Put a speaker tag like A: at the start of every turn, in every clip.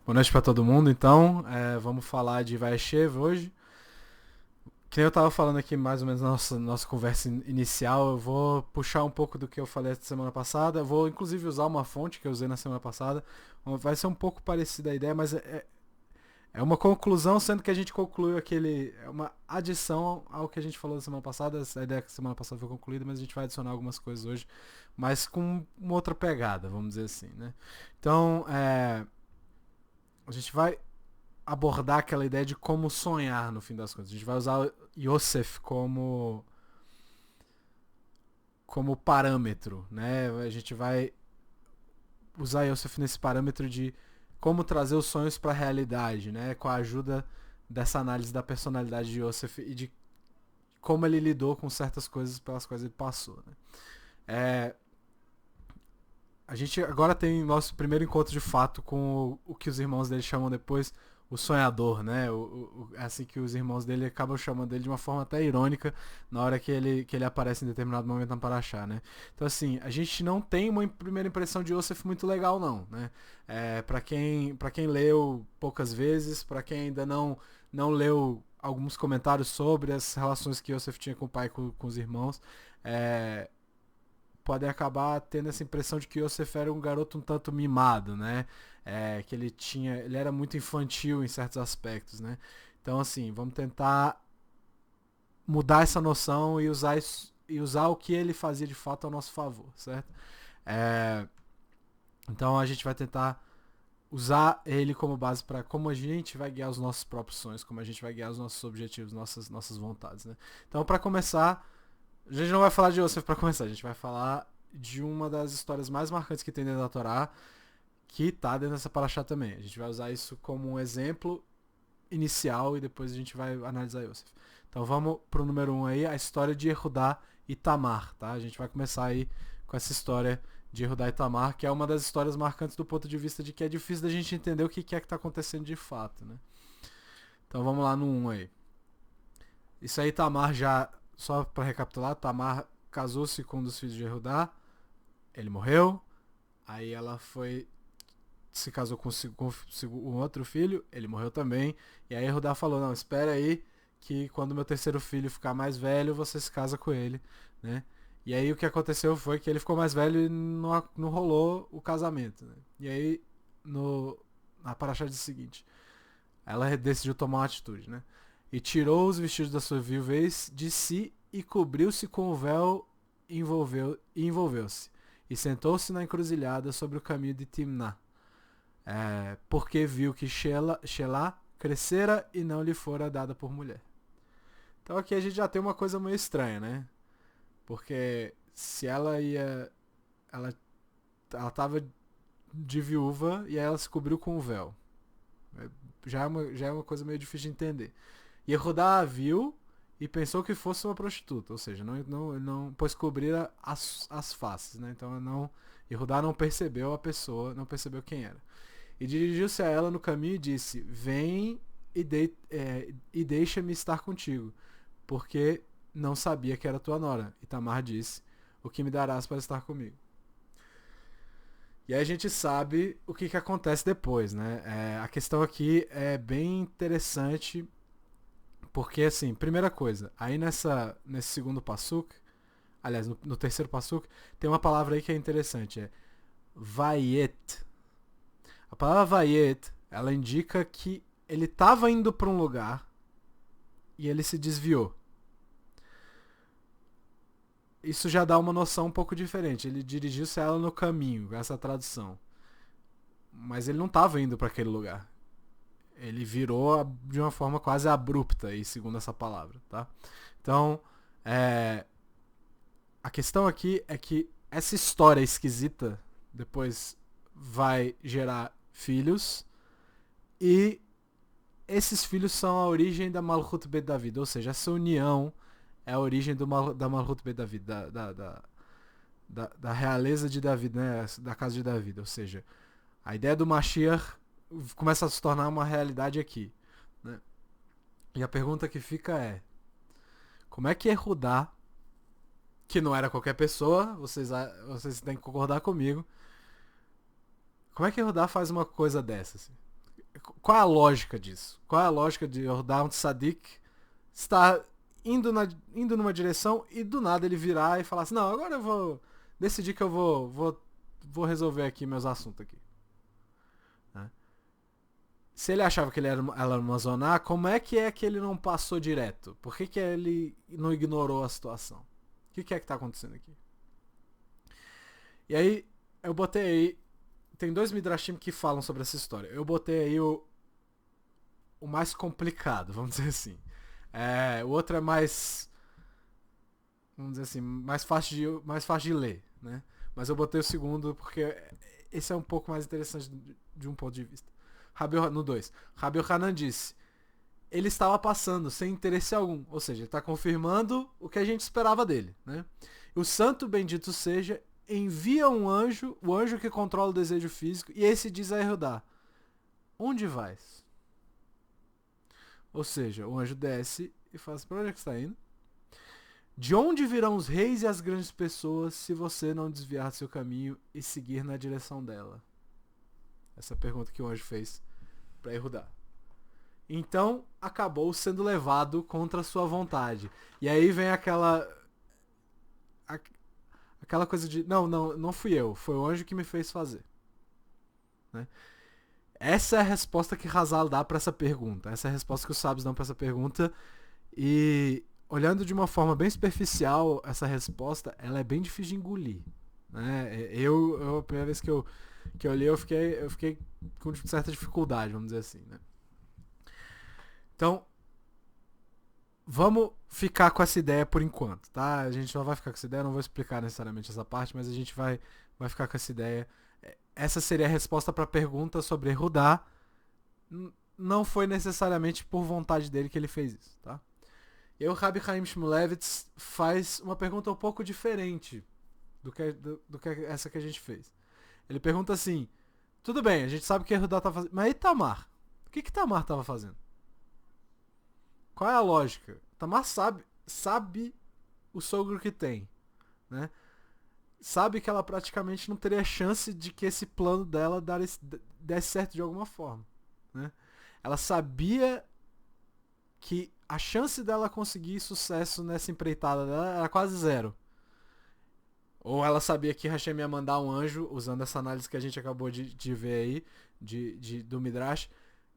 A: Boa noite para todo mundo, então. Vamos falar de Vaeshev hoje. Que nem eu tava falando aqui mais ou menos na nossa conversa inicial, eu vou puxar um pouco do que eu falei semana passada. Eu vou inclusive usar uma fonte que eu usei na semana passada. Vai ser um pouco parecida a ideia, mas é uma conclusão, sendo que a gente concluiu aquele. É uma adição ao que a gente falou na semana passada. A ideia que semana passada foi concluída, mas a gente vai adicionar algumas coisas hoje, mas com uma outra pegada, vamos dizer assim, né? Então, a gente vai abordar aquela ideia de como sonhar no fim das contas. A gente vai usar Yosef como parâmetro, né? A gente vai usar Yosef nesse parâmetro de como trazer os sonhos para a realidade, né? Com a ajuda dessa análise da personalidade de Yosef e de como ele lidou com certas coisas pelas quais ele passou, né? É, a gente agora tem nosso primeiro encontro de fato com o que os irmãos dele chamam depois o sonhador, né? É assim que os irmãos dele acabam chamando ele de uma forma até irônica na hora que ele aparece em determinado momento na Paraxá, né? Então assim, a gente não tem uma primeira impressão de Yosef muito legal não, né? Para quem leu poucas vezes, para quem ainda não leu alguns comentários sobre as relações que Yosef tinha com o pai e com os irmãos, é, podem acabar tendo essa impressão de que Yosef era um garoto um tanto mimado, né? Que ele era muito infantil em certos aspectos, né? Então, assim, vamos tentar mudar essa noção e usar o que ele fazia de fato ao nosso favor, certo? É, então a gente vai tentar usar ele como base para como a gente vai guiar os nossos próprios sonhos, como a gente vai guiar os nossos objetivos, nossas vontades, né? Então, para começar, a gente não vai falar de Yosef para começar, a gente vai falar de uma das histórias mais marcantes que tem dentro da Torá, que tá dentro dessa paraxá também. A gente vai usar isso como um exemplo inicial e depois a gente vai analisar Yosef. Então vamos pro número 1 aí, a história de Yehudá e Tamar, tá? A gente vai começar aí com essa história de Yehudá e Tamar, que é uma das histórias marcantes do ponto de vista de que é difícil da gente entender o que é que tá acontecendo de fato, né? Então vamos lá no 1 aí. Isso aí, Tamar já, só para recapitular, Tamar casou-se com um dos filhos de Yehudá, ele morreu, aí ela foi se casou com um outro filho, ele morreu também, e aí Yehudá falou, não, espera aí, que quando meu terceiro filho ficar mais velho, você se casa com ele, né? E aí o que aconteceu foi que ele ficou mais velho e não rolou o casamento, né? E aí, na paraxá diz o seguinte, ela decidiu tomar uma atitude, né? E tirou os vestidos da sua viuvez de si e cobriu-se com o véu e envolveu-se. E sentou-se na encruzilhada sobre o caminho de Timná. Porque viu que Shelah crescera e não lhe fora dada por mulher. Então aqui a gente já tem uma coisa meio estranha, né? Porque se ela ia. Ela tava de viúva e aí ela se cobriu com o véu. Já é uma coisa meio difícil de entender. E Yehudá a viu e pensou que fosse uma prostituta, ou seja, não pois cobrir as faces, né? Então Yehudá não percebeu a pessoa, não percebeu quem era. E dirigiu-se a ela no caminho e disse: Vem e deixa-me estar contigo, porque não sabia que era tua nora. E Tamar disse: O que me darás para estar comigo? E aí a gente sabe o que acontece depois, né? A questão aqui é bem interessante, porque assim, primeira coisa, aí nesse segundo passuk, aliás, no terceiro passuk, tem uma palavra aí que é interessante, vayet. A palavra vayet, ela indica que ele estava indo para um lugar e ele se desviou. Isso já dá uma noção um pouco diferente. Ele dirigiu-se a ela no caminho, essa tradução. Mas ele não estava indo para aquele lugar. Ele virou de uma forma quase abrupta, aí, segundo essa palavra, tá? Então, a questão aqui é que essa história esquisita depois vai gerar filhos e esses filhos são a origem da Malchut Bet David, ou seja, essa união é a origem da Malchut Bet David, da realeza de David, né, da casa de David, ou seja, a ideia do Mashiach começa a se tornar uma realidade aqui, né? E a pergunta que fica é, como é que Yehudá, que não era qualquer pessoa, vocês têm que concordar comigo, como é que Yehudá faz uma coisa dessa? Assim? qual é a lógica disso? Qual é a lógica de Yehudá, um tzadik, estar indo numa direção e do nada ele virar e falar assim, não, agora eu vou decidir que eu vou resolver aqui meus assuntos aqui. Né? Se ele achava que ela era uma zoná, como é que ele não passou direto? Por que ele não ignorou a situação? O que é que tá acontecendo aqui? E aí, eu botei aí, tem 2 midrashim que falam sobre essa história. Eu botei aí o mais complicado, vamos dizer assim. O outro é mais, vamos dizer assim, mais fácil de ler, né? Mas eu botei o segundo porque esse é um pouco mais interessante de um ponto de vista. No 2. Rabi Hanan disse, ele estava passando sem interesse algum, ou seja, ele está confirmando o que a gente esperava dele, né? O santo bendito seja, envia um anjo, o anjo que controla o desejo físico, e esse diz a Yehudá, onde vais? Ou seja, o anjo desce e fala assim, para onde é que você está indo? De onde virão os reis e as grandes pessoas se você não desviar do seu caminho e seguir na direção dela? Essa pergunta que o anjo fez para Yehudá. Então, acabou sendo levado contra a sua vontade. E aí vem aquela coisa de, não fui eu, foi o anjo que me fez fazer. Né? Essa é a resposta que Hazal dá para essa pergunta. Essa é a resposta que os sábios dão para essa pergunta. E olhando de uma forma bem superficial, essa resposta, ela é bem difícil de engolir. Né? A primeira vez que eu li, eu fiquei com certa dificuldade, vamos dizer assim. Né? Então, vamos ficar com essa ideia por enquanto, tá? A gente não vai ficar com essa ideia, não vou explicar necessariamente essa parte, mas a gente vai ficar com essa ideia. Essa seria a resposta para a pergunta sobre Yehudá. Não foi necessariamente por vontade dele que ele fez isso, tá? E o Rabbi Chaim Shmulevitz faz uma pergunta um pouco diferente do que essa que a gente fez. Ele pergunta assim, tudo bem, a gente sabe o que Yehudá tá fazendo, mas e Tamar? O que Tamar estava fazendo? Qual é a lógica? Tamar sabe o sogro que tem, né? Sabe que ela praticamente não teria chance de que esse plano dela desse certo de alguma forma, né? Ela sabia que a chance dela conseguir sucesso nessa empreitada dela era quase zero. Ou ela sabia que Hashem ia mandar um anjo, usando essa análise que a gente acabou de ver aí, do Midrash,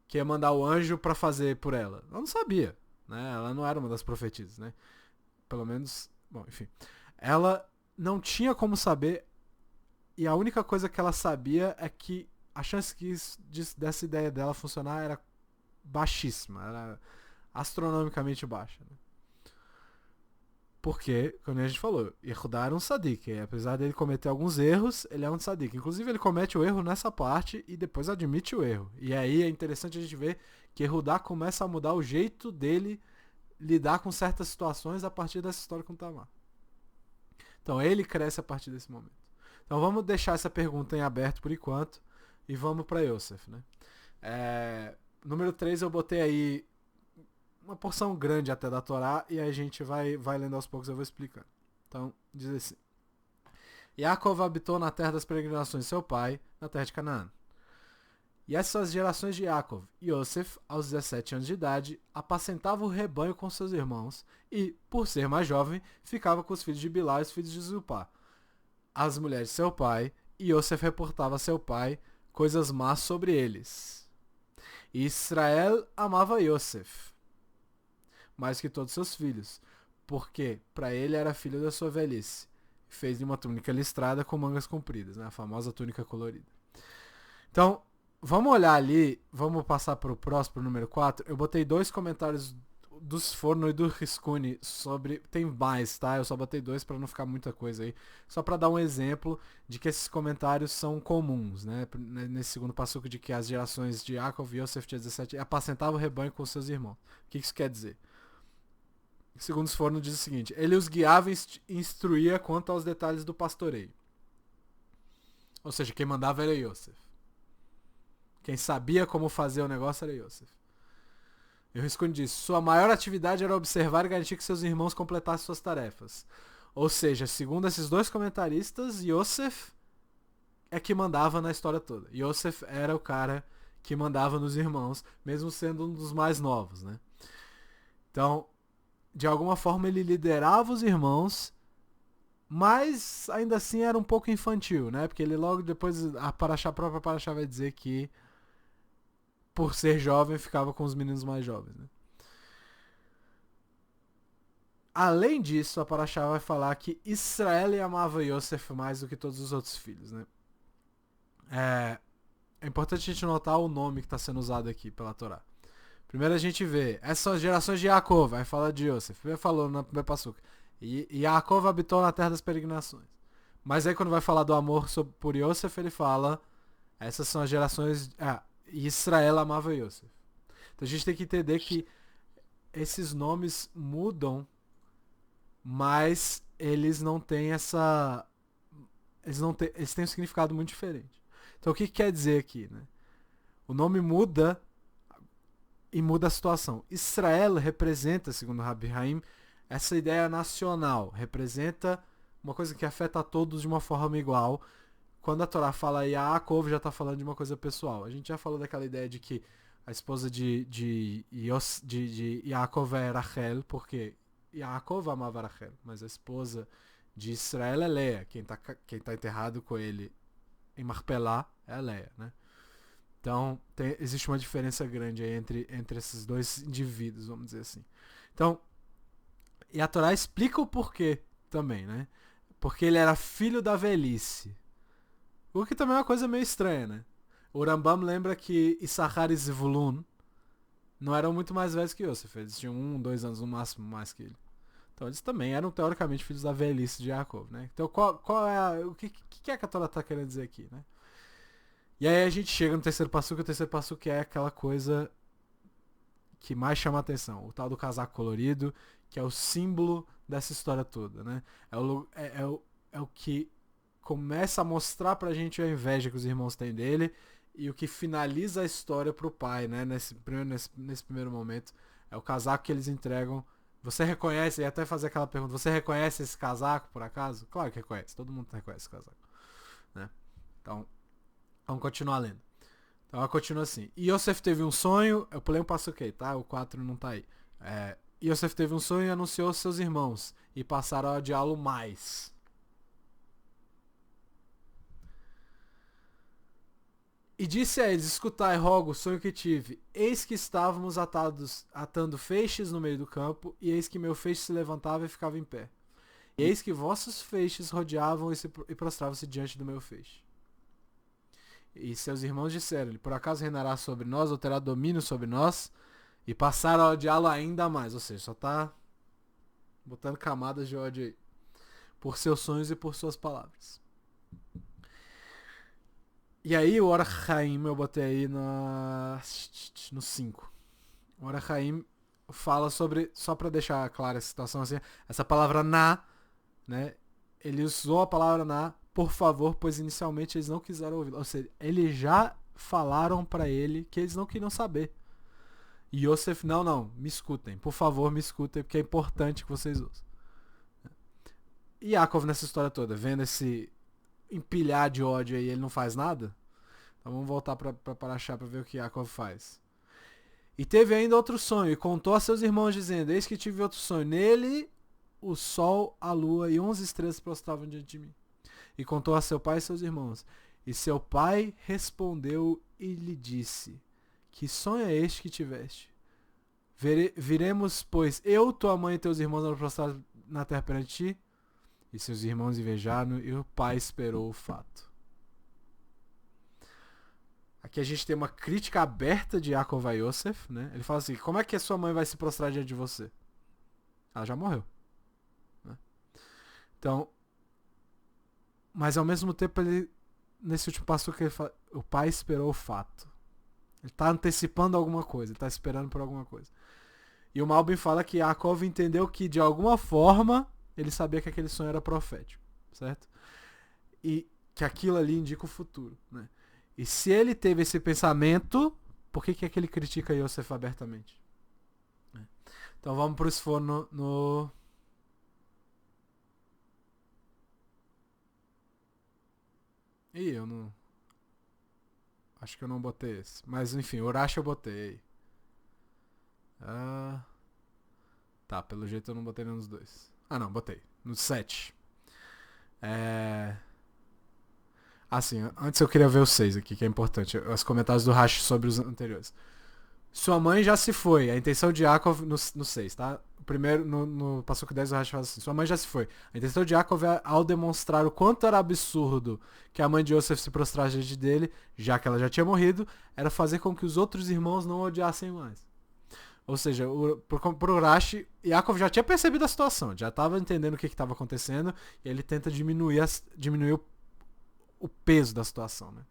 A: que ia mandar o anjo para fazer por ela. Ela não sabia, né? Ela não era uma das profetisas, né? Pelo menos, bom, enfim. Ela não tinha como saber, e a única coisa que ela sabia é que a chance dessa ideia dela funcionar era baixíssima, era astronomicamente baixa. Né? Porque, como a gente falou, Yehudá era um tzadik, e apesar dele cometer alguns erros, ele é um tzadik. Inclusive ele comete o erro nessa parte e depois admite o erro. E aí é interessante a gente ver que Yehudá começa a mudar o jeito dele lidar com certas situações a partir dessa história com Tamar. Então ele cresce a partir desse momento. Então vamos deixar essa pergunta em aberto por enquanto e vamos para Yosef. Né? Número 3 eu botei aí uma porção grande até da Torá e a gente vai lendo aos poucos, eu vou explicando. Então diz assim. Yaakov habitou na terra das peregrinações de seu pai, na terra de Canaã. E essas são as gerações de Yaakov. Yosef, aos 17 anos de idade, apacentava o rebanho com seus irmãos e, por ser mais jovem, ficava com os filhos de Bilá e os filhos de Zilpá. As mulheres de seu pai, e Yosef reportava a seu pai coisas más sobre eles. E Israel amava Yosef, mais que todos seus filhos, porque para ele era filho da sua velhice. Fez-lhe uma túnica listrada com mangas compridas, né? A famosa túnica colorida. Então, vamos olhar ali, vamos passar para o próximo, pro número 4. Eu botei 2 comentários do Sforno e do Riscuni sobre... Tem mais, tá? Eu só botei 2 para não ficar muita coisa aí. Só para dar um exemplo de que esses comentários são comuns, né? Nesse segundo passuco de que as gerações de Yaakov e Yosef tinha 17 apacentava o rebanho com seus irmãos. O que isso quer dizer? Segundo Sforno diz o seguinte: ele os guiava e instruía quanto aos detalhes do pastoreio. Ou seja, quem mandava era Yosef. Quem sabia como fazer o negócio era Yosef. E o Riscuni diz: sua maior atividade era observar e garantir que seus irmãos completassem suas tarefas. Ou seja, segundo esses 2 comentaristas, Yosef é que mandava na história toda. Yosef era o cara que mandava nos irmãos, mesmo sendo um dos mais novos, né? Então, de alguma forma ele liderava os irmãos, mas ainda assim era um pouco infantil, né? Porque ele logo depois, a própria Paraxá vai dizer que por ser jovem ficava com os meninos mais jovens, né? Além disso, a Paraxá vai falar que Israel amava Yosef mais do que todos os outros filhos, né? É importante a gente notar o nome que está sendo usado aqui pela Torá. Primeiro a gente vê, essas são as gerações de Yaakov, aí fala de Yosef. Primeiro falou na primeira passuca. E Yaakov habitou na terra das peregrinações. Mas aí quando vai falar do amor por Yosef, ele fala, essas são as gerações... Israel amava Yosef. Então a gente tem que entender que esses nomes mudam, mas eles não têm essa... Eles têm um significado muito diferente. Então o que quer dizer aqui, né? O nome muda e muda a situação. Israel representa, segundo Rabi Haim, essa ideia nacional. Representa uma coisa que afeta a todos de uma forma igual. Quando a Torá fala Yaakov, já está falando de uma coisa pessoal. A gente já falou daquela ideia de que a esposa de Yaakov é Rachel, porque Yaakov amava Rachel, mas a esposa de Israel é Leia. Quem tá enterrado com ele em Marpelá é a Leia, né? Então, existe uma diferença grande aí entre esses dois indivíduos, vamos dizer assim. Então, e a Torá explica o porquê também, né? Porque ele era filho da velhice. O que também é uma coisa meio estranha, né? O Rambam lembra que Issachar e Zevulun não eram muito mais velhos que Yosef. Eles tinham 2 anos no máximo mais que ele. Então eles também eram teoricamente filhos da velhice de Jacob, né? Então qual é o que é que a Torá está querendo dizer aqui, né? E aí a gente chega no terceiro passo, que o terceiro passo que é aquela coisa que mais chama a atenção, o tal do casaco colorido, que é o símbolo dessa história toda, né? É o que começa a mostrar pra gente a inveja que os irmãos têm dele e o que finaliza a história pro pai, né? Nesse primeiro momento. É o casaco que eles entregam. Você reconhece, e até fazer aquela pergunta, você reconhece esse casaco, por acaso? Claro que reconhece, todo mundo reconhece esse casaco, né? Então, vamos continuar lendo. Então ela continua assim. Yosef teve um sonho. Eu pulei um passo aqui, tá? O 4 não tá aí. Yosef teve um sonho e anunciou aos seus irmãos. E passaram a odiá-lo mais. E disse a eles: escutai, rogo, o sonho que tive. Eis que estávamos atando feixes no meio do campo. E eis que meu feixe se levantava e ficava em pé. E eis que vossos feixes rodeavam e prostravam-se diante do meu feixe. E seus irmãos disseram-lhe: por acaso reinará sobre nós, ou terá domínio sobre nós? E passaram a odiá-lo ainda mais. Ou seja, só tá botando camadas de ódio aí. Por seus sonhos e por suas palavras. E aí o Orachaim eu botei aí no 5. O Orachaim fala sobre, só pra deixar clara a situação assim, essa palavra na, né? Ele usou a palavra na, por favor, pois inicialmente eles não quiseram ouvir. Ou seja, eles já falaram pra ele que eles não queriam saber. E Yosef, não, me escutem. Por favor, me escutem, porque é importante que vocês ouçam. E Yaakov nessa história toda, vendo esse empilhar de ódio aí, ele não faz nada? Então vamos voltar pra Paraxá pra ver o que Yaakov faz. E teve ainda outro sonho, e contou a seus irmãos, dizendo: eis que tive outro sonho. Nele, o sol, a lua e 11 estrelas prostravam diante de mim. E contou a seu pai e seus irmãos. E seu pai respondeu e lhe disse: que sonho é este que tiveste? Viremos, pois, eu, tua mãe e teus irmãos prostrados na terra perante ti? E seus irmãos invejaram, e o pai esperou o fato. Aqui a gente tem uma crítica aberta de Yaakov a Yosef, né? Ele fala assim: como é que a sua mãe vai se prostrar diante de você? Ela já morreu, né? Então, mas ao mesmo tempo ele, nesse último passo que ele fala, o pai esperou o fato. Ele está antecipando alguma coisa, ele está esperando por alguma coisa. E o Malbim fala que Yaakov entendeu que de alguma forma ele sabia que aquele sonho era profético, certo? E que aquilo ali indica o futuro, né? E se ele teve esse pensamento, por que é que ele critica Yosef abertamente? Então vamos para o esforno no... Ih, eu não... Acho que eu não botei esse. Mas enfim, Urashi eu botei. Tá, pelo jeito eu não botei nenhum dos dois. Ah não, botei. No 7. Assim, antes eu queria ver o 6 aqui, que é importante. Os comentários do Rashi sobre os anteriores. Sua mãe já se foi. A intenção de Yaakov no 6, tá? Primeiro, no Passuco 10, o Rashi fala assim: sua mãe já se foi. A intenção de Yaakov é, ao demonstrar o quanto era absurdo que a mãe de Yosef se prostrasse diante dele, já que ela já tinha morrido, era fazer com que os outros irmãos não odiassem mais. Ou seja, pro Rashi, Yaakov já tinha percebido a situação, já estava entendendo o que estava acontecendo, e ele tenta diminuir o peso da situação, né?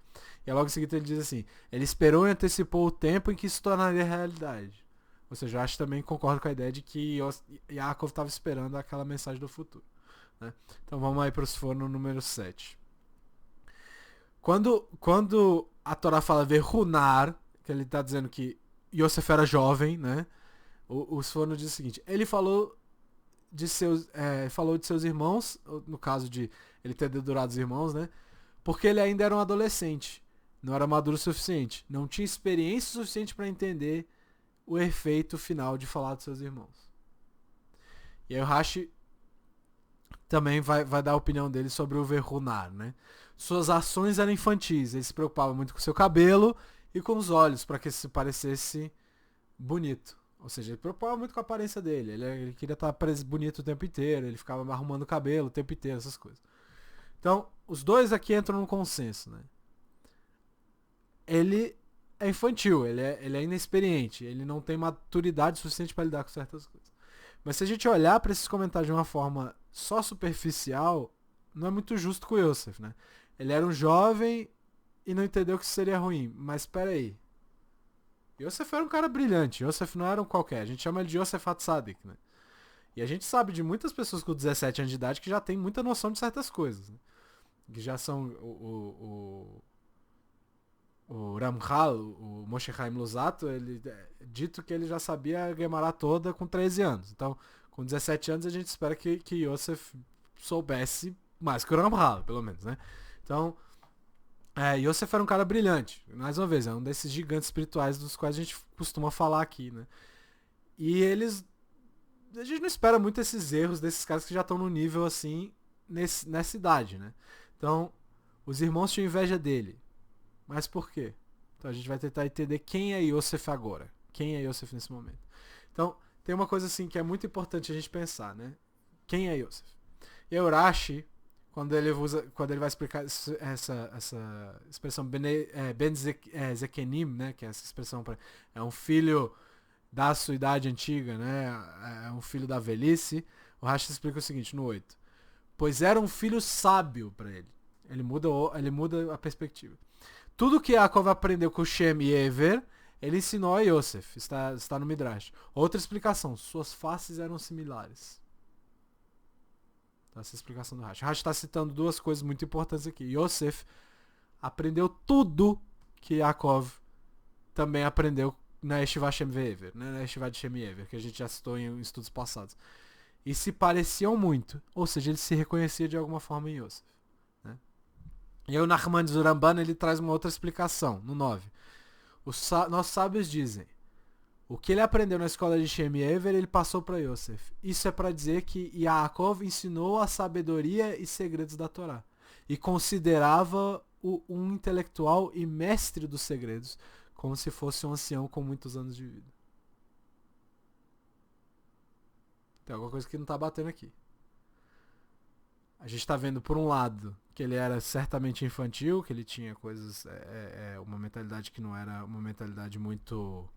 A: E logo em seguida ele diz assim: ele esperou e antecipou o tempo em que isso tornaria realidade. Ou seja, eu acho que também concordo com a ideia de que Yaakov estava esperando aquela mensagem do futuro, né? Então vamos aí para o Sforno número 7. Quando a Torá fala Verhunar, que ele está dizendo que Yosef era jovem, né? O Sforno diz o seguinte: ele falou de seus irmãos, no caso de ele ter dedurado os irmãos, né? Porque ele ainda era um adolescente, não era maduro o suficiente, não tinha experiência suficiente para entender o efeito final de falar dos seus irmãos. E aí o Rashi também vai dar a opinião dele sobre o Verhunar, né? Suas ações eram infantis, ele se preocupava muito com seu cabelo e com os olhos, para que se parecesse bonito. Ou seja, ele se preocupava muito com a aparência dele, ele queria estar bonito o tempo inteiro, ele ficava arrumando o cabelo o tempo inteiro, essas coisas. Então, os dois aqui entram no consenso, né? Ele é infantil, ele é inexperiente, ele não tem maturidade suficiente para lidar com certas coisas. Mas se a gente olhar para esses comentários de uma forma só superficial, não é muito justo com o Yosef, né? Ele era um jovem e não entendeu que isso seria ruim. Mas espera aí. Yosef era um cara brilhante, Yosef não era um qualquer. A gente chama ele de Yosef Hatzadik, né? E a gente sabe de muitas pessoas com 17 anos de idade que já tem muita noção de certas coisas, né? Que já são o Ramchal, o Moshe Chaim Luzzatto, ele dito que ele já sabia a Gemara toda com 13 anos. Então, com 17 anos a gente espera que Yosef soubesse mais que o Ramchal, pelo menos, né? Então, Yosef era um cara brilhante. Mais uma vez, é um desses gigantes espirituais dos quais a gente costuma falar aqui, né? E a gente não espera muito esses erros desses caras que já estão no nível assim, nessa idade, né? Então, os irmãos tinham inveja dele. Mas por quê? Então a gente vai tentar entender quem é Yosef agora. Quem é Yosef nesse momento. Então, tem uma coisa assim que é muito importante a gente pensar, né? Quem é Yosef? E Urashi, quando ele vai explicar essa expressão Ben Zekenim, né? Que é essa expressão é um filho da sua idade antiga, né? É um filho da velhice. O Rashi explica o seguinte no 8. Pois era um filho sábio para ele. Ele muda a perspectiva. Tudo que Yaakov aprendeu com Shem e Ever, ele ensinou a Yosef. Está no Midrash. Outra explicação. Suas faces eram similares. Então, essa é a explicação do Rashi. O Rashi está citando duas coisas muito importantes aqui. Yosef aprendeu tudo que Yaakov também aprendeu na Yeshiva Shem e Ever. Né? Na Yeshiva de Shem e Ever, que a gente já citou em estudos passados. E se pareciam muito. Ou seja, ele se reconhecia de alguma forma em Yosef. Né? E aí o Nachman Zuramban ele traz uma outra explicação, no 9. Nossos sábios dizem, o que ele aprendeu na escola de Shem e Ever, ele passou para Yosef. Isso é para dizer que Yaakov ensinou a sabedoria e segredos da Torá. E considerava um intelectual e mestre dos segredos, como se fosse um ancião com muitos anos de vida. Tem alguma coisa que não tá batendo aqui. A gente tá vendo, por um lado, que ele era certamente infantil, que ele tinha coisas... uma mentalidade que não era uma mentalidade muito...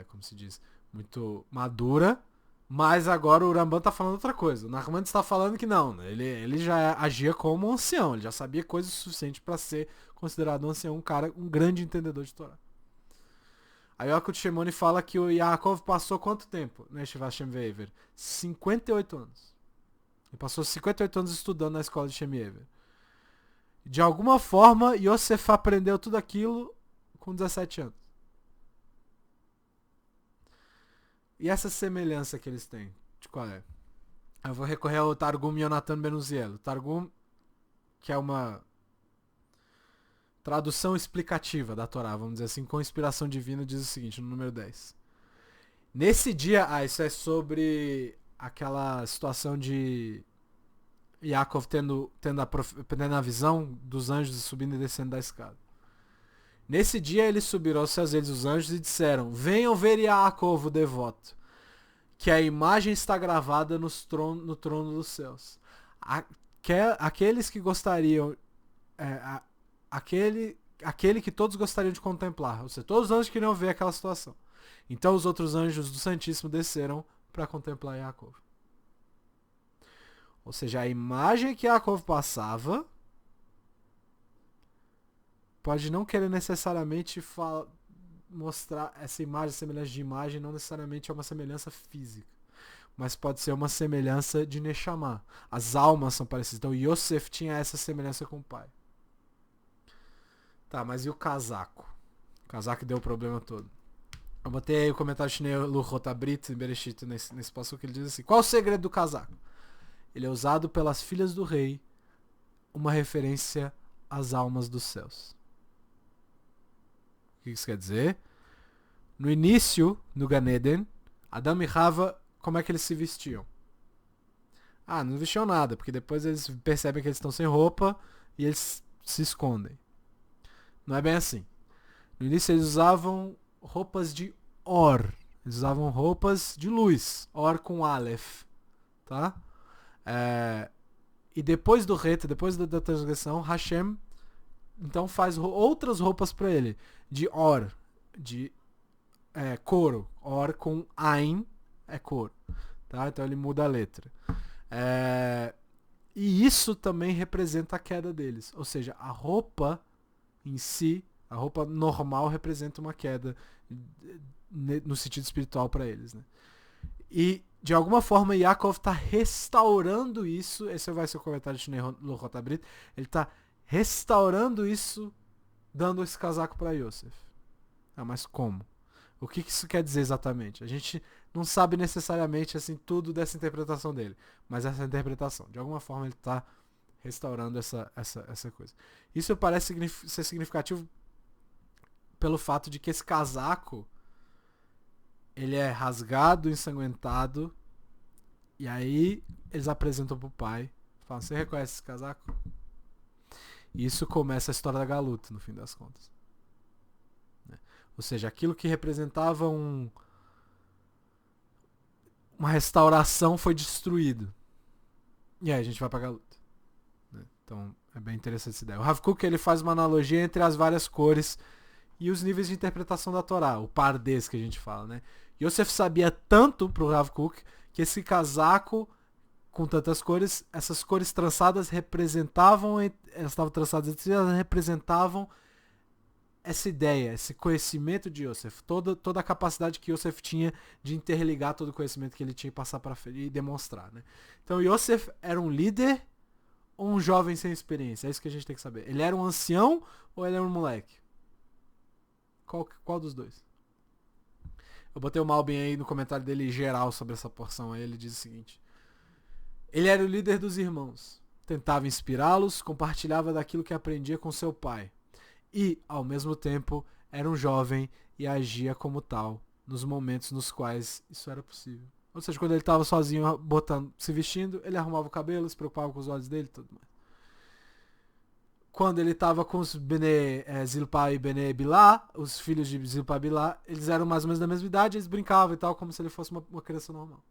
A: como se diz? Muito madura. Mas agora o Ramban tá falando outra coisa. O Nachman está falando que não. Né? Ele já agia como um ancião. Ele já sabia coisas suficientes para ser considerado um ancião, um grande entendedor de Torá. Aí o Akut Shimoni fala que o Yaakov passou quanto tempo na Yeshiva Shem Ve'ever? 58 anos. Ele passou 58 anos estudando na escola de Shem Ve'ever. De alguma forma, Yosef aprendeu tudo aquilo com 17 anos. E essa semelhança que eles têm? De qual é? Eu vou recorrer ao Targum Yonatan Ben Uziel. O Targum, que é uma tradução explicativa da Torá, vamos dizer assim, com inspiração divina, diz o seguinte, no número 10. Nesse dia, isso é sobre aquela situação de Yaakov tendo a visão dos anjos subindo e descendo da escada. Nesse dia eles subiram aos céus, eles os anjos, e disseram: venham ver Yaakov, o devoto, que a imagem está gravada no trono dos céus. Aqueles que gostariam, aquele que todos gostariam de contemplar, ou seja, todos os anjos queriam ver aquela situação. Então os outros anjos do Santíssimo desceram para contemplar Yaakov. Ou seja, a imagem que Yaakov passava pode não querer necessariamente mostrar essa imagem, semelhança de imagem, não necessariamente é uma semelhança física, mas pode ser uma semelhança de Neshama. As almas são parecidas. Então Yosef tinha essa semelhança com o pai. Tá, mas e o casaco? O casaco deu o problema todo. Eu botei aí o comentário chinês Luchot Abrit em Bereshit nesse passo que ele diz assim: qual o segredo do casaco? Ele é usado pelas filhas do rei, uma referência às almas dos céus. O que isso quer dizer? No início, no Gan Eden, Adão e Rava, como é que eles se vestiam? Não vestiam nada, porque depois eles percebem que eles estão sem roupa e eles se escondem. Não é bem assim. No início eles usavam roupas de Or. Eles usavam roupas de luz. Or com Aleph. Tá? E depois do reto, depois da transgressão, Hashem então faz outras roupas para ele. De Or. De couro. Or com Ain é couro. Tá? Então ele muda a letra. E isso também representa a queda deles. Ou seja, a roupa em si, a roupa normal representa uma queda no sentido espiritual para eles. Né? E, de alguma forma, Yaakov está restaurando isso. Esse vai ser o comentário de Luchot Abrit. Ele está restaurando isso, dando esse casaco para Yosef. Mas como? O que isso quer dizer exatamente? A gente não sabe necessariamente assim, tudo dessa interpretação dele. Mas essa interpretação. De alguma forma, ele está restaurando essa coisa. Isso parece ser significativo pelo fato de que esse casaco ele é rasgado, ensanguentado, e aí eles apresentam pro pai, falam: você reconhece esse casaco? E isso começa a história da Galuta, no fim das contas. Ou seja, aquilo que representava uma restauração foi destruído. E aí a gente vai pra Galuta. Então é bem interessante essa ideia. O Rav Kook ele faz uma analogia entre as várias cores e os níveis de interpretação da Torá, o pardês que a gente fala, né? Yosef sabia tanto pro Rav Kook que esse casaco com tantas cores, essas cores trançadas representavam, elas estavam trançadas, elas representavam essa ideia, esse conhecimento de Yosef, toda a capacidade que Yosef tinha de interligar todo o conhecimento que ele tinha e passar para frente e demonstrar, né? Então Yosef era um líder ou um jovem sem experiência? É isso que a gente tem que saber. Ele era um ancião ou ele era um moleque? Qual dos dois? Eu botei o Malbin aí no comentário dele geral sobre essa porção aí. Ele diz o seguinte: ele era o líder dos irmãos. Tentava inspirá-los, compartilhava daquilo que aprendia com seu pai. E, ao mesmo tempo, era um jovem e agia como tal nos momentos nos quais isso era possível. Ou seja, quando ele estava sozinho se vestindo, ele arrumava o cabelo, se preocupava com os olhos dele e tudo mais. Quando ele estava com os Zilpá e Bene Bilá, os filhos de Zilpá e Bilá, eles eram mais ou menos da mesma idade, eles brincavam e tal, como se ele fosse uma criança normal.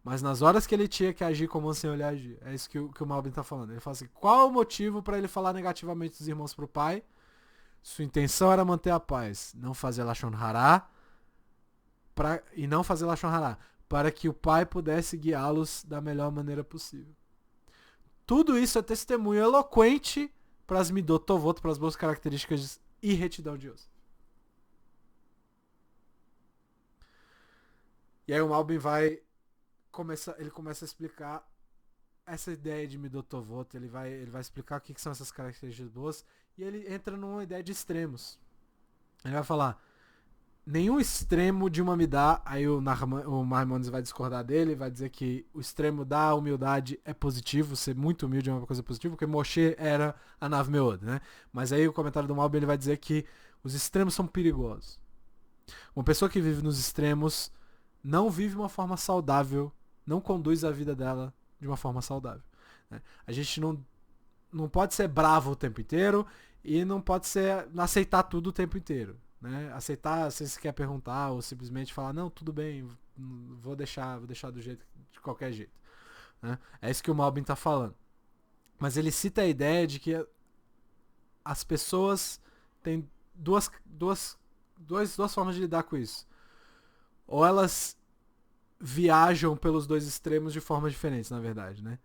A: Mas nas horas que ele tinha que agir como ancião, ele agia. É isso que o Malbin está falando. Ele fala assim: qual é o motivo para ele falar negativamente dos irmãos para o pai? Sua intenção era manter a paz, não fazer Lashon Hará, e não fazer Lashon Hará, para que o pai pudesse guiá-los da melhor maneira possível. Tudo isso é testemunho eloquente para as Midot Tovot, para as boas características e retidão de Yosef. E aí o Malbin começa a explicar essa ideia de Midot Tovot, ele vai explicar o que são essas características boas, e ele entra numa ideia de extremos. Ele vai falar: nenhum extremo de uma Amidá, aí o Maimonides vai discordar dele, vai dizer que o extremo da humildade é positivo, ser muito humilde é uma coisa positiva, porque Moshe era a Nav Meod, né? Mas aí o comentário do Malbim ele vai dizer que os extremos são perigosos. Uma pessoa que vive nos extremos não vive uma forma saudável, não conduz a vida dela de uma forma saudável. Né? A gente não pode ser bravo o tempo inteiro e não pode aceitar tudo o tempo inteiro. Né? Aceitar se você quer perguntar ou simplesmente falar, não, tudo bem, vou deixar do jeito, de qualquer jeito. Né? É isso que o Malbim está falando. Mas ele cita a ideia de que as pessoas têm duas formas de lidar com isso. Ou elas viajam pelos dois extremos de formas diferentes, na verdade, né?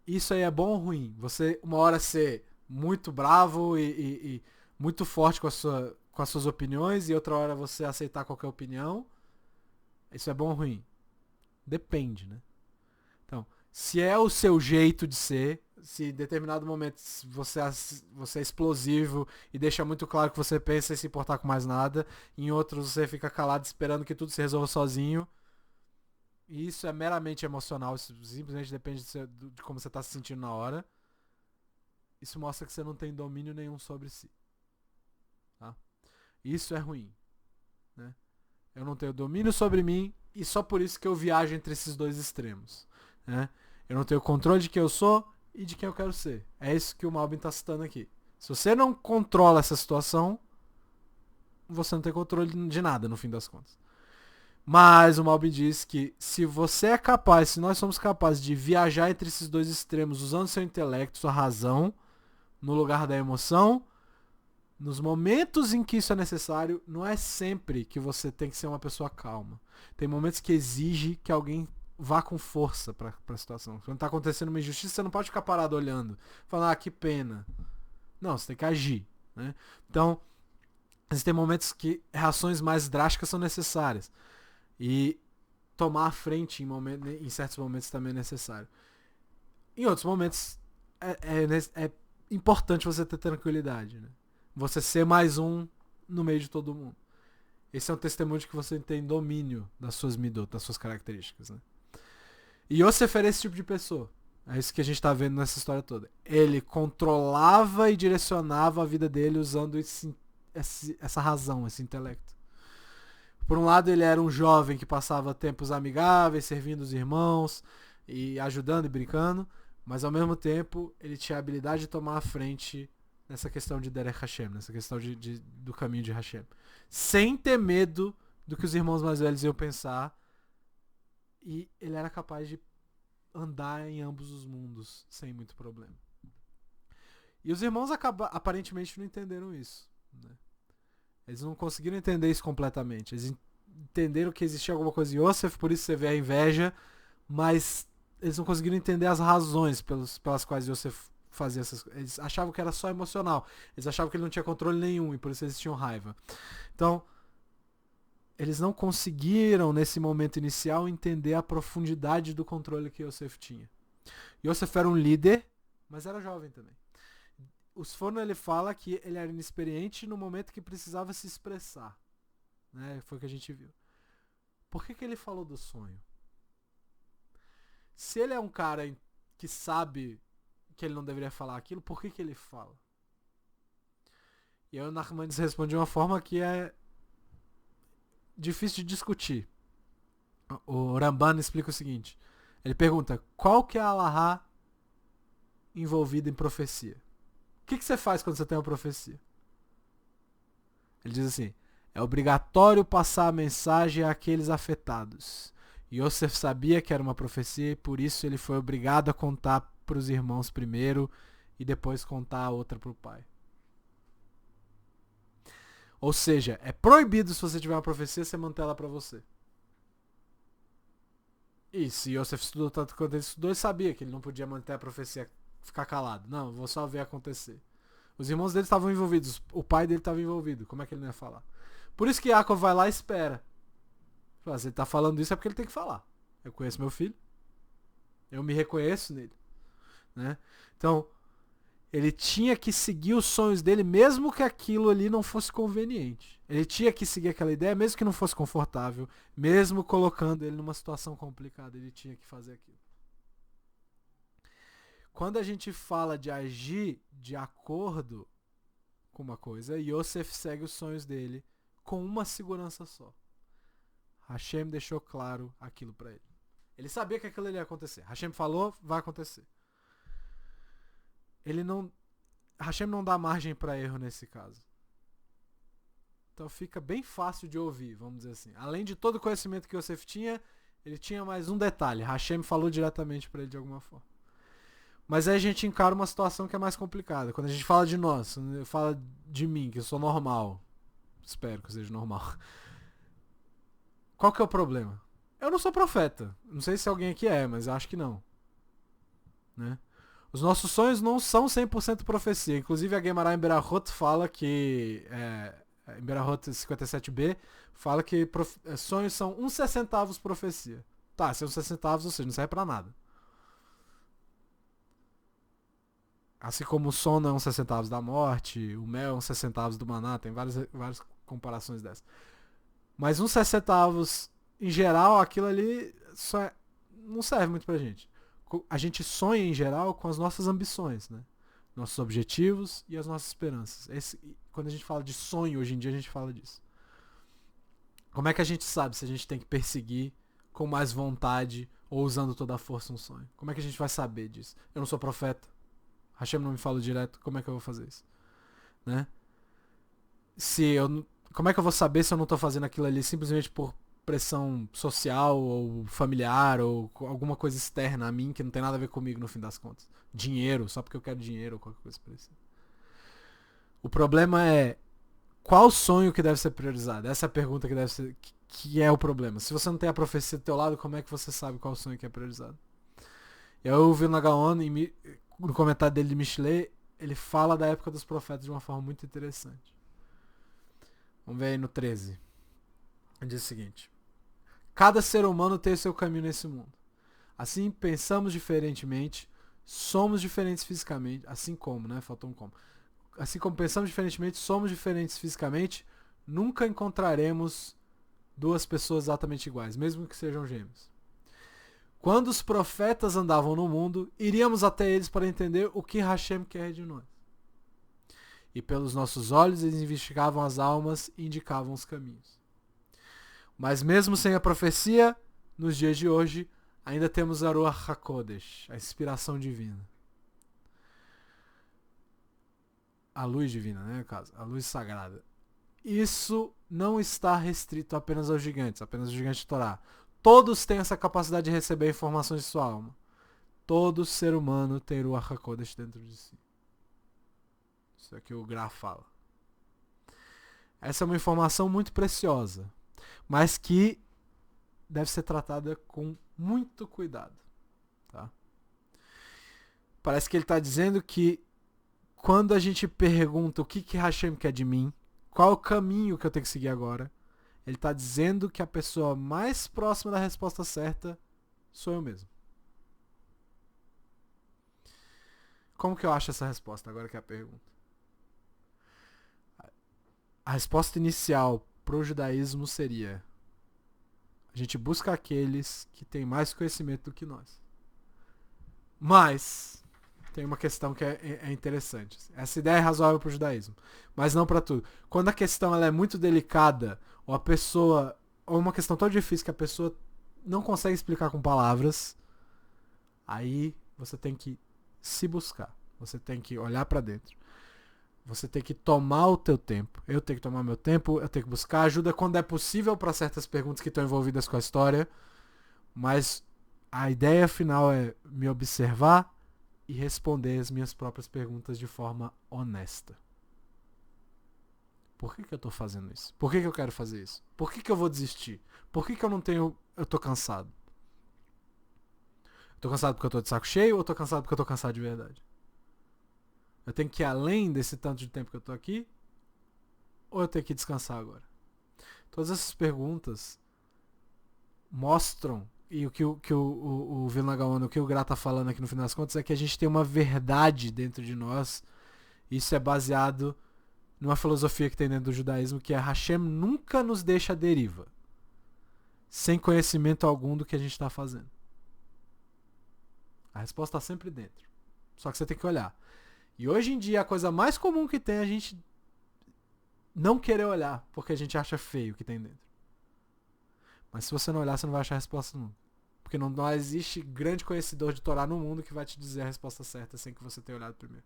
A: Isso aí é bom ou ruim? Você, uma hora, ser muito bravo e muito forte com as suas opiniões e outra hora você aceitar qualquer opinião. Isso é bom ou ruim? Depende, né? Então, se é o seu jeito de ser, se em determinado momento você é explosivo e deixa muito claro que você pensa em se importar com mais nada, em outros você fica calado esperando que tudo se resolva sozinho. E isso é meramente emocional, isso simplesmente depende de como você está se sentindo na hora. Isso mostra que você não tem domínio nenhum sobre si. Tá? Isso é ruim. Né? Eu não tenho domínio sobre mim e só por isso que eu viajo entre esses dois extremos. Né? Eu não tenho controle de quem eu sou e de quem eu quero ser. É isso que o Malbim está citando aqui. Se você não controla essa situação, você não tem controle de nada no fim das contas. Mas o Malbim diz que se nós somos capazes de viajar entre esses dois extremos usando seu intelecto, sua razão, no lugar da emoção, nos momentos em que isso é necessário, não é sempre que você tem que ser uma pessoa calma. Tem momentos que exige que alguém vá com força para a situação. Quando está acontecendo uma injustiça, você não pode ficar parado olhando, falando, que pena. Não, você tem que agir. Né? Então, existem momentos que reações mais drásticas são necessárias. E tomar a frente em certos momentos também é necessário. Em outros momentos é importante você ter tranquilidade. Né? Você ser mais um no meio de todo mundo. Esse é um testemunho de que você tem domínio das suas midot, das suas características. Né? E Yosef era esse tipo de pessoa. É isso que a gente está vendo nessa história toda. Ele controlava e direcionava a vida dele usando essa razão, esse intelecto. Por um lado, ele era um jovem que passava tempos amigáveis, servindo os irmãos e ajudando e brincando, mas ao mesmo tempo ele tinha a habilidade de tomar a frente nessa questão de Derech Hashem, nessa questão do caminho de Hashem. Sem ter medo do que os irmãos mais velhos iam pensar, e ele era capaz de andar em ambos os mundos sem muito problema. E os irmãos aparentemente não entenderam isso. Né? Eles não conseguiram entender isso completamente. Eles entenderam que existia alguma coisa em Yosef, por isso você vê a inveja, mas eles não conseguiram entender as razões pelas quais Yosef fazia essas coisas. Eles achavam que era só emocional. Eles achavam que ele não tinha controle nenhum e por isso eles tinham raiva. Então, eles não conseguiram, nesse momento inicial, entender a profundidade do controle que Yosef tinha. Yosef era um líder, mas era jovem também. O Sforno ele fala que ele era inexperiente no momento que precisava se expressar. Né? Foi o que a gente viu. Por que ele falou do sonho? Se ele é um cara que sabe que ele não deveria falar aquilo, por que ele fala? E aí o Nachmanides responde de uma forma que é difícil de discutir. O Ramban explica o seguinte. Ele pergunta, qual que é a alahá envolvida em profecia? O que você faz quando você tem uma profecia? Ele diz assim, é obrigatório passar a mensagem àqueles afetados. Yosef sabia que era uma profecia e por isso ele foi obrigado a contar para os irmãos primeiro e depois contar a outra para o pai. Ou seja, é proibido se você tiver uma profecia você manter ela para você. E se Yosef estudou tanto quanto ele estudou, ele sabia que ele não podia manter a profecia, ficar calado. Não, vou só ver acontecer. Os irmãos dele estavam envolvidos, o pai dele estava envolvido. Como é que ele não ia falar? Por isso que Yaakov vai lá e espera. Se ele está falando isso é porque ele tem que falar. Eu conheço meu filho. Eu me reconheço nele. Né? Então, ele tinha que seguir os sonhos dele, mesmo que aquilo ali não fosse conveniente. Ele tinha que seguir aquela ideia, mesmo que não fosse confortável, mesmo colocando ele numa situação complicada, ele tinha que fazer aquilo. Quando a gente fala de agir de acordo com uma coisa, Yosef segue os sonhos dele com uma segurança só. Hashem deixou claro aquilo para ele. Ele sabia que aquilo ia acontecer. Hashem falou, vai acontecer. Hashem não dá margem para erro nesse caso. Então fica bem fácil de ouvir, vamos dizer assim. Além de todo o conhecimento que Yosef tinha, ele tinha mais um detalhe. Hashem falou diretamente para ele de alguma forma. Mas aí a gente encara uma situação que é mais complicada. Quando a gente fala de nós, fala de mim, que eu sou normal. Espero que eu seja normal. Qual que é o problema? Eu não sou profeta. Não sei se alguém aqui é, mas eu acho que não. Né? Os nossos sonhos não são 100% profecia. Inclusive a Gemara em Berahot fala que... em Berahot 57b, fala que sonhos são 1/60 profecia. Tá, se é 1/60, ou seja, não serve pra nada. Assim como o sono é 1/60 da morte, o mel é 1/60 do maná, tem várias comparações dessas. Mas 1/60, em geral, aquilo ali não serve muito pra gente. A gente sonha, em geral, com as nossas ambições, né? Nossos objetivos e as nossas esperanças. Quando a gente fala de sonho, hoje em dia, a gente fala disso. Como é que a gente sabe se a gente tem que perseguir com mais vontade ou usando toda a força um sonho? Como é que a gente vai saber disso? Eu não sou profeta. Hashem não me fala direto. Como é que eu vou fazer isso? Né? Como é que eu vou saber se eu não estou fazendo aquilo ali simplesmente por pressão social ou familiar ou alguma coisa externa a mim que não tem nada a ver comigo no fim das contas? Dinheiro, só porque eu quero dinheiro ou qualquer coisa parecida. O problema é qual sonho que deve ser priorizado? Essa é a pergunta que é o problema. Se você não tem a profecia do teu lado, como é que você sabe qual sonho que é priorizado? Eu ouvi na Gaon, no comentário dele de Michelet, ele fala da época dos profetas de uma forma muito interessante. Vamos ver aí no 13. Ele diz o seguinte: cada ser humano tem o seu caminho nesse mundo. Assim pensamos diferentemente, somos diferentes fisicamente, assim como, né? Faltou um como. Assim como pensamos diferentemente, somos diferentes fisicamente, nunca encontraremos duas pessoas exatamente iguais, mesmo que sejam gêmeos. Quando os profetas andavam no mundo, iríamos até eles para entender o que Hashem quer de nós. E pelos nossos olhos eles investigavam as almas e indicavam os caminhos. Mas mesmo sem a profecia, nos dias de hoje, ainda temos a Ruach HaKodesh, a inspiração divina. A luz divina, né, no caso? A luz sagrada. Isso não está restrito apenas aos gigantes, apenas ao gigante de Torá. Todos têm essa capacidade de receber informações de sua alma. Todo ser humano tem Ruach HaKodesh dentro de si. Isso é o que o Gra fala. Essa é uma informação muito preciosa, mas que deve ser tratada com muito cuidado. Tá? Parece que ele está dizendo que quando a gente pergunta o que Hashem quer de mim, qual o caminho que eu tenho que seguir agora, ele está dizendo que a pessoa mais próxima da resposta certa sou eu mesmo. Como que eu acho essa resposta? Agora que é a pergunta. A resposta inicial pro judaísmo seria: a gente busca aqueles que têm mais conhecimento do que nós. Mas tem uma questão que é interessante. Essa ideia é razoável pro judaísmo, mas não para tudo. Quando a questão ela é muito delicada, ou uma questão tão difícil que a pessoa não consegue explicar com palavras, aí você tem que se buscar. Você tem que olhar para dentro. Você tem que tomar o teu tempo. Eu tenho que tomar meu tempo, eu tenho que buscar ajuda quando é possível para certas perguntas que estão envolvidas com a história. Mas a ideia final é me observar e responder as minhas próprias perguntas de forma honesta. Por que eu estou fazendo isso? Por que eu quero fazer isso? Por que eu vou desistir? Por que eu não tenho... Eu estou cansado? Eu tô cansado porque eu tô de saco cheio ou eu tô cansado porque eu tô cansado de verdade? Eu tenho que ir além desse tanto de tempo que eu tô aqui? Ou eu tenho que descansar agora? Todas essas perguntas mostram e o que o Vilna Gaon, o que o Gra tá falando aqui no final das contas é que a gente tem uma verdade dentro de nós. Isso é baseado numa filosofia que tem dentro do judaísmo, que é Hashem nunca nos deixa à deriva, sem conhecimento algum do que a gente está fazendo. A resposta está sempre dentro. Só que você tem que olhar. E hoje em dia a coisa mais comum que tem é a gente não querer olhar, porque a gente acha feio o que tem dentro. Mas se você não olhar, você não vai achar a resposta nunca. Porque não existe grande conhecedor de Torá no mundo que vai te dizer a resposta certa sem que você tenha olhado primeiro.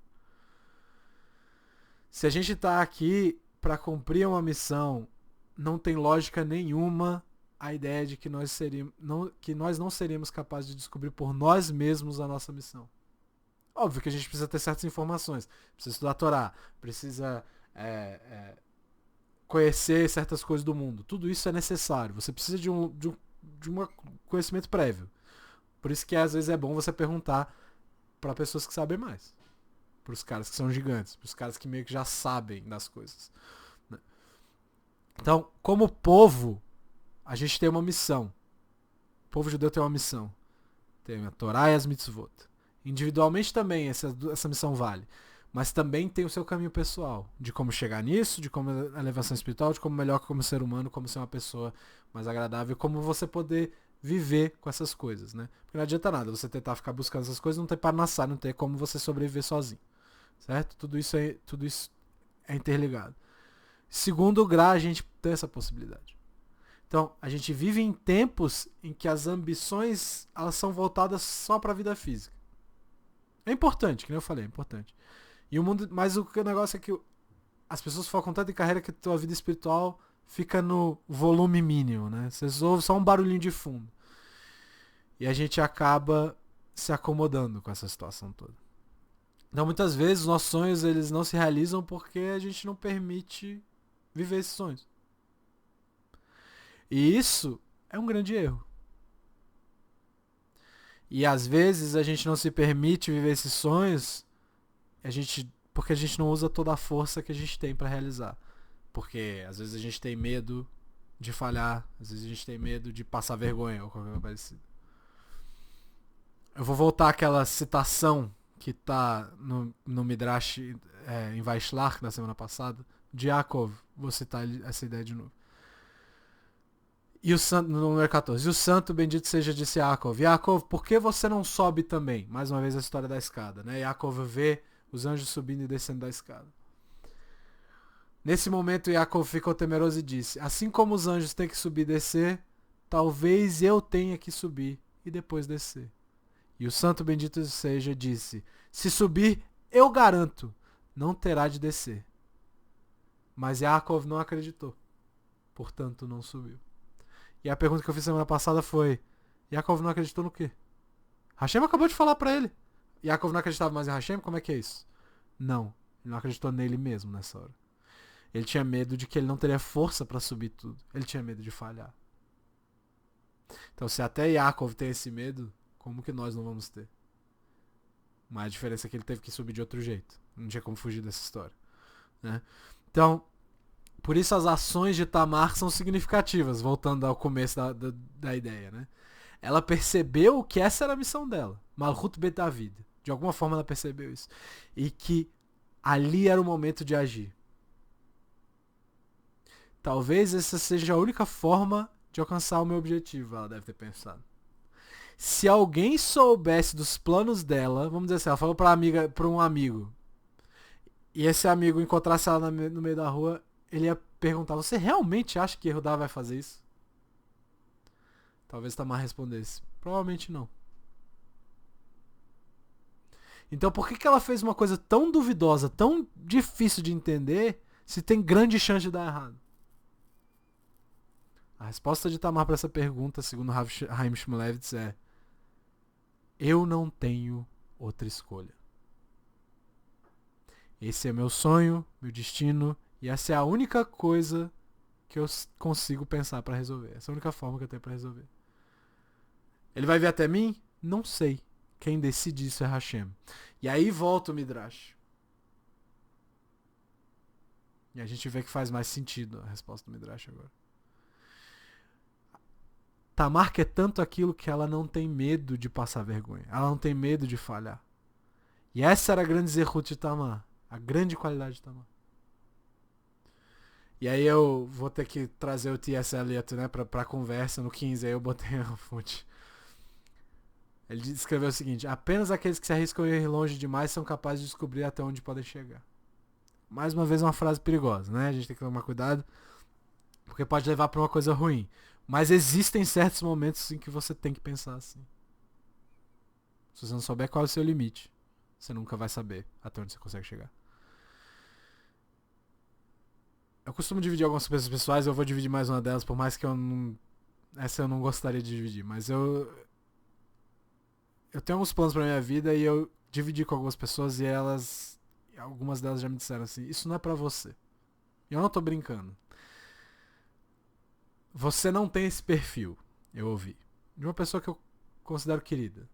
A: Se a gente está aqui para cumprir uma missão, não tem lógica nenhuma a ideia de que nós não seríamos capazes de descobrir por nós mesmos a nossa missão. Óbvio que a gente precisa ter certas informações. Precisa estudar a Torá. Precisa conhecer certas coisas do mundo. Tudo isso é necessário. Você precisa de um conhecimento prévio. Por isso que às vezes é bom você perguntar para pessoas que sabem mais. Para os caras que são gigantes. Para os caras que meio que já sabem das coisas. Então, como povo, a gente tem uma missão. O povo judeu tem uma missão. Tem a Torá e as mitzvot. Individualmente também essa missão vale. Mas também tem o seu caminho pessoal. De como chegar nisso, de como a elevação espiritual, de como melhor como ser humano, como ser uma pessoa mais agradável, como você poder viver com essas coisas, né? Porque não adianta nada você tentar ficar buscando essas coisas, não ter parnassá, não ter como você sobreviver sozinho. Certo? Tudo isso é interligado. Segundo o Gra, a gente tem essa possibilidade. Então, a gente vive em tempos em que as ambições elas são voltadas só para a vida física. É importante, que nem eu falei, é importante. E o mundo, mas o negócio é que as pessoas focam tanto em carreira que a tua vida espiritual fica no volume mínimo, né? Vocês ouvem só um barulhinho de fundo. E a gente acaba se acomodando com essa situação toda. Então, muitas vezes, os nossos sonhos eles não se realizam porque a gente não permite viver esses sonhos. E isso é um grande erro. E às vezes a gente não se permite viver esses sonhos porque a gente não usa toda a força que a gente tem para realizar. Porque às vezes a gente tem medo de falhar, às vezes a gente tem medo de passar vergonha ou qualquer coisa parecida. Eu vou voltar àquela citação que está no Midrash em Vaishlach da semana passada, de Yaakov. Vou citar essa ideia de novo. E o santo, no número 14. E o santo bendito seja, disse Yaakov. Yaakov, por que você não sobe também? Mais uma vez a história da escada, né? Yaakov vê os anjos subindo e descendo da escada. Nesse momento Yaakov ficou temeroso e disse: assim como os anjos têm que subir e descer, talvez eu tenha que subir e depois descer. E o santo bendito seja disse: se subir, eu garanto, não terá de descer. Mas Yaakov não acreditou, portanto não subiu. E a pergunta que eu fiz semana passada foi: Yaakov não acreditou no quê? Hashem acabou de falar pra ele. Yaakov não acreditava mais em Hashem? Como é que é isso? Não, ele não acreditou nele mesmo nessa hora. Ele tinha medo de que ele não teria força para subir tudo. Ele tinha medo de falhar. Então, se até Yaakov tem esse medo, como que nós não vamos ter? Mas a diferença é que ele teve que subir de outro jeito. Não tinha como fugir dessa história. Né? Então, por isso as ações de Tamar são significativas, voltando ao começo da ideia. Né? Ela percebeu que essa era a missão dela. Malchut Bet David. De alguma forma ela percebeu isso. E que ali era o momento de agir. Talvez essa seja a única forma de alcançar o meu objetivo, ela deve ter pensado. Se alguém soubesse dos planos dela, vamos dizer assim, ela falou para um amigo, e esse amigo encontrasse ela no meio da rua, ele ia perguntar: você realmente acha que Yehudá vai fazer isso? Talvez Tamar respondesse: provavelmente não. Então por que ela fez uma coisa tão duvidosa, tão difícil de entender, se tem grande chance de dar errado? A resposta de Tamar para essa pergunta, segundo Haim Shmulevitz, é: eu não tenho outra escolha. Esse é meu sonho, meu destino, e essa é a única coisa que eu consigo pensar para resolver. Essa é a única forma que eu tenho para resolver. Ele vai vir até mim? Não sei. Quem decide isso é Hashem. E aí volta o Midrash. E a gente vê que faz mais sentido a resposta do Midrash agora. Tamar quer tanto aquilo que ela não tem medo de passar vergonha. Ela não tem medo de falhar. E essa era a grande zerut de Tamar. A grande qualidade de Tamar. E aí eu vou ter que trazer o T.S. Eliot, né, pra conversa no 15. Aí eu botei a fonte. Ele escreveu o seguinte: apenas aqueles que se arriscam a ir longe demais são capazes de descobrir até onde podem chegar. Mais uma vez uma frase perigosa, né? A gente tem que tomar cuidado, porque pode levar pra uma coisa ruim. Mas existem certos momentos em que você tem que pensar assim. Se você não souber qual é o seu limite, você nunca vai saber até onde você consegue chegar. Eu costumo dividir algumas coisas pessoais, eu vou dividir mais uma delas, por mais que eu não... Essa eu não gostaria de dividir, mas eu tenho alguns planos pra minha vida e eu dividi com algumas pessoas e algumas delas já me disseram assim, isso não é pra você. E eu não tô brincando. Você não tem esse perfil, eu ouvi. De uma pessoa que eu considero querida.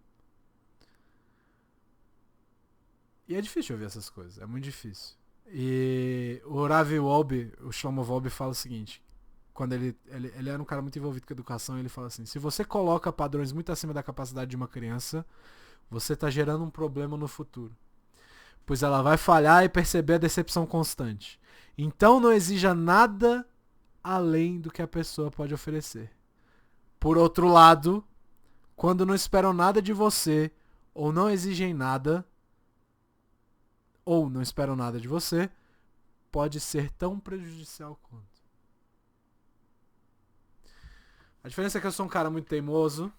A: E é difícil ouvir essas coisas, é muito difícil. E o Ravi Wolbe, o Shlomo Wolbe, fala o seguinte, quando ele era um cara muito envolvido com a educação, ele fala assim, se você coloca padrões muito acima da capacidade de uma criança, você está gerando um problema no futuro. Pois ela vai falhar e perceber a decepção constante. Então não exija nada além do que a pessoa pode oferecer. Por outro lado, quando não esperam nada de você, ou não exigem nada, ou não esperam nada de você, pode ser tão prejudicial quanto. A diferença é que eu sou um cara muito teimoso,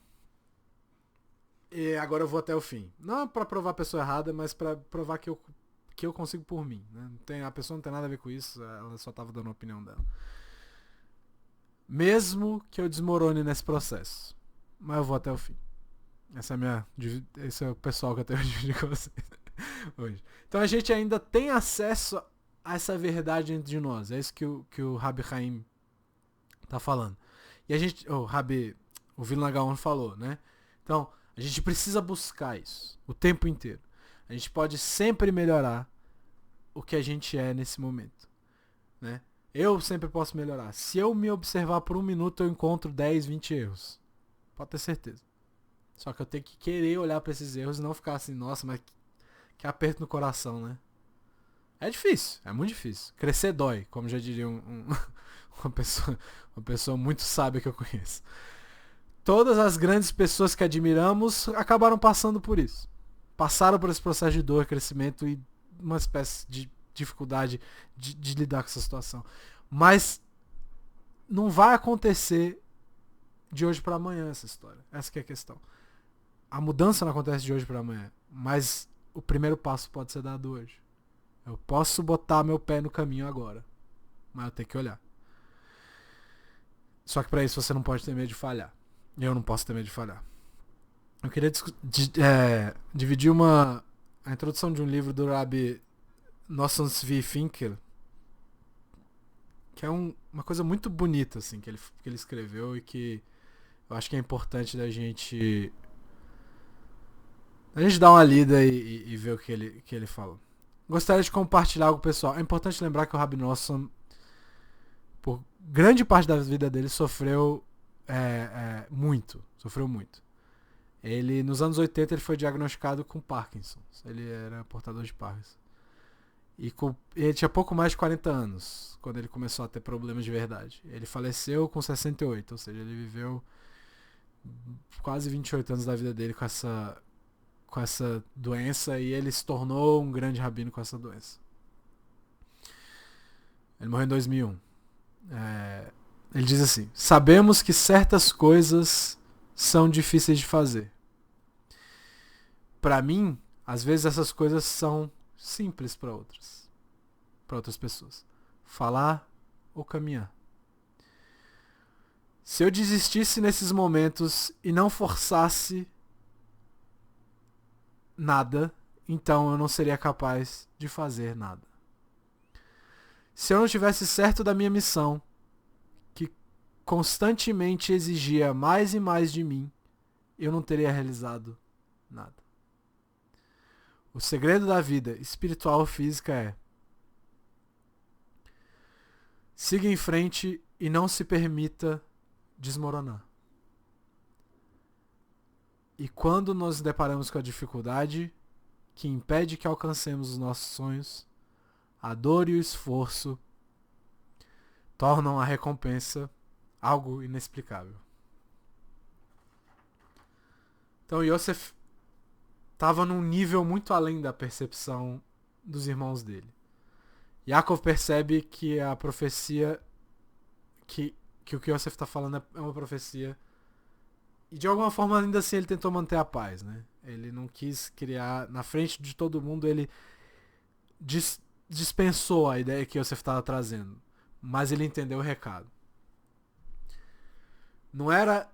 A: e agora eu vou até o fim. Não pra provar a pessoa errada, mas pra provar que eu consigo por mim. Né? A pessoa não tem nada a ver com isso, ela só tava dando a opinião dela. Mesmo que eu desmorone nesse processo. Mas eu vou até o fim. Esse é o pessoal que eu tenho a dividir com vocês hoje. Então a gente ainda tem acesso a essa verdade dentro de nós. É isso que o Rabi Haim tá falando. E a gente... o Vilna Gaon falou, né? Então, a gente precisa buscar isso o tempo inteiro. A gente pode sempre melhorar o que a gente é nesse momento, né? Eu sempre posso melhorar. Se eu me observar por 1 minuto, eu encontro 10, 20 erros. Pode ter certeza. Só que eu tenho que querer olhar pra esses erros e não ficar assim, nossa, mas que aperto no coração, né? É difícil, é muito difícil. Crescer dói, como já diria uma pessoa muito sábia que eu conheço. Todas as grandes pessoas que admiramos acabaram passando por isso. Passaram por esse processo de dor, crescimento e uma espécie de dificuldade de lidar com essa situação. Mas não vai acontecer de hoje para amanhã essa história. Essa que é a questão. A mudança não acontece de hoje para amanhã, mas o primeiro passo pode ser dado hoje. Eu posso botar meu pé no caminho agora, mas eu tenho que olhar. Só que para isso você não pode ter medo de falhar. Eu não posso ter medo de falhar. Eu queria dividir a introdução de um livro do Rabbi Nosson Tzvi Finkel, que é uma coisa muito bonita assim, que ele escreveu e que eu acho que é importante da gente dar uma lida e ver o que ele falou. Gostaria de compartilhar algo pessoal. É importante lembrar que o Rabbi Nosson, por grande parte da vida dele, sofreu muito. Sofreu muito. Ele, nos anos 80, ele foi diagnosticado com Parkinson. Ele era portador de Parkinson. Ele tinha pouco mais de 40 anos quando ele começou a ter problemas de verdade. Ele faleceu com 68, ou seja, ele viveu quase 28 anos da vida dele com essa doença e ele se tornou um grande rabino com essa doença. Ele morreu em 2001. Ele diz assim: sabemos que certas coisas são difíceis de fazer. Para mim, às vezes essas coisas são simples para outras pessoas. Falar ou caminhar. Se eu desistisse nesses momentos e não forçasse nada, então eu não seria capaz de fazer nada. Se eu não tivesse certo da minha missão, que constantemente exigia mais e mais de mim, eu não teria realizado nada. O segredo da vida espiritual ou física é: siga em frente e não se permita desmoronar. E quando nos deparamos com a dificuldade que impede que alcancemos os nossos sonhos, a dor e o esforço tornam a recompensa algo inexplicável. Então Yosef estava num nível muito além da percepção dos irmãos dele. Yaakov percebe que a profecia, que o que Yosef está falando é uma profecia, e de alguma forma ainda assim ele tentou manter a paz, né? Ele não quis criar, na frente de todo mundo ele dispensou a ideia que Yosef estava trazendo, mas ele entendeu o recado. Não era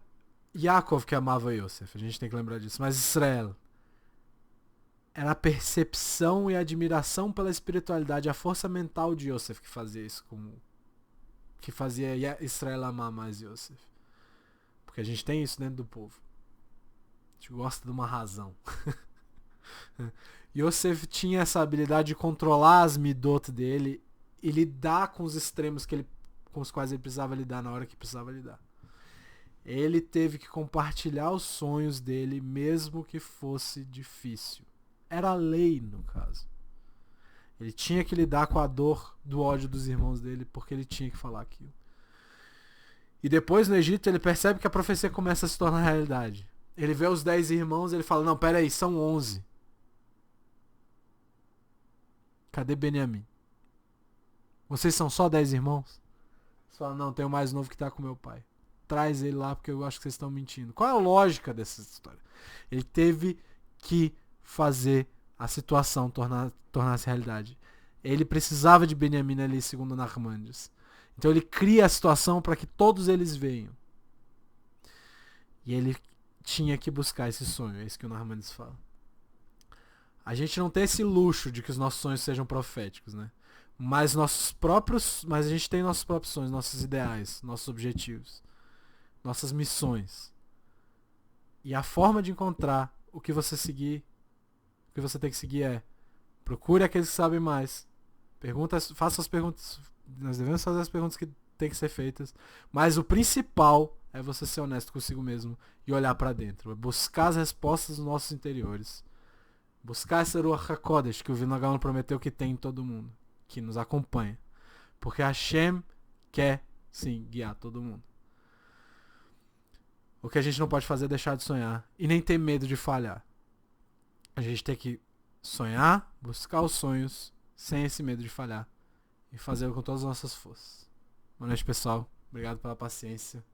A: Yaakov que amava Yosef, a gente tem que lembrar disso, mas Israel. Era a percepção e a admiração pela espiritualidade, a força mental de Yosef que fazia isso, que fazia Israel amar mais Yosef. Porque a gente tem isso dentro do povo. A gente gosta de uma razão. Yosef tinha essa habilidade de controlar as midot dele e lidar com os extremos com os quais ele precisava lidar na hora que precisava lidar. Ele teve que compartilhar os sonhos dele, mesmo que fosse difícil. Era a lei, no caso. Ele tinha que lidar com a dor do ódio dos irmãos dele, porque ele tinha que falar aquilo. E depois, no Egito, ele percebe que a profecia começa a se tornar realidade. Ele vê os 10 irmãos e ele fala, não, peraí, são 11. Cadê Benjamim? Vocês são só 10 irmãos? Ele fala, não, tem o mais novo que está com meu pai. Traz ele lá porque eu acho que vocês estão mentindo. Qual é a lógica dessa história? Ele teve que fazer a situação tornar-se realidade. Ele precisava de Benjamim ali, segundo Narmandes. Então ele cria a situação para que todos eles venham. E ele tinha que buscar esse sonho, é isso que o Narmandes fala. A gente não tem esse luxo de que os nossos sonhos sejam proféticos, né? Mas a gente tem nossos próprios sonhos, nossos ideais, nossos objetivos, nossas missões. E a forma de encontrar o que você tem que seguir é: procure aqueles que sabem mais. Faça as perguntas. Nós devemos fazer as perguntas que tem que ser feitas. Mas o principal é você ser honesto consigo mesmo e olhar para dentro. Buscar as respostas nos nossos interiores. Buscar essa Ruach HaKodesh que o Vinagão prometeu que tem em todo mundo, que nos acompanha. Porque Hashem quer, sim, guiar todo mundo. O que a gente não pode fazer é deixar de sonhar e nem ter medo de falhar. A gente tem que sonhar, buscar os sonhos sem esse medo de falhar e fazê-lo com todas as nossas forças. Boa noite, pessoal. Obrigado pela paciência.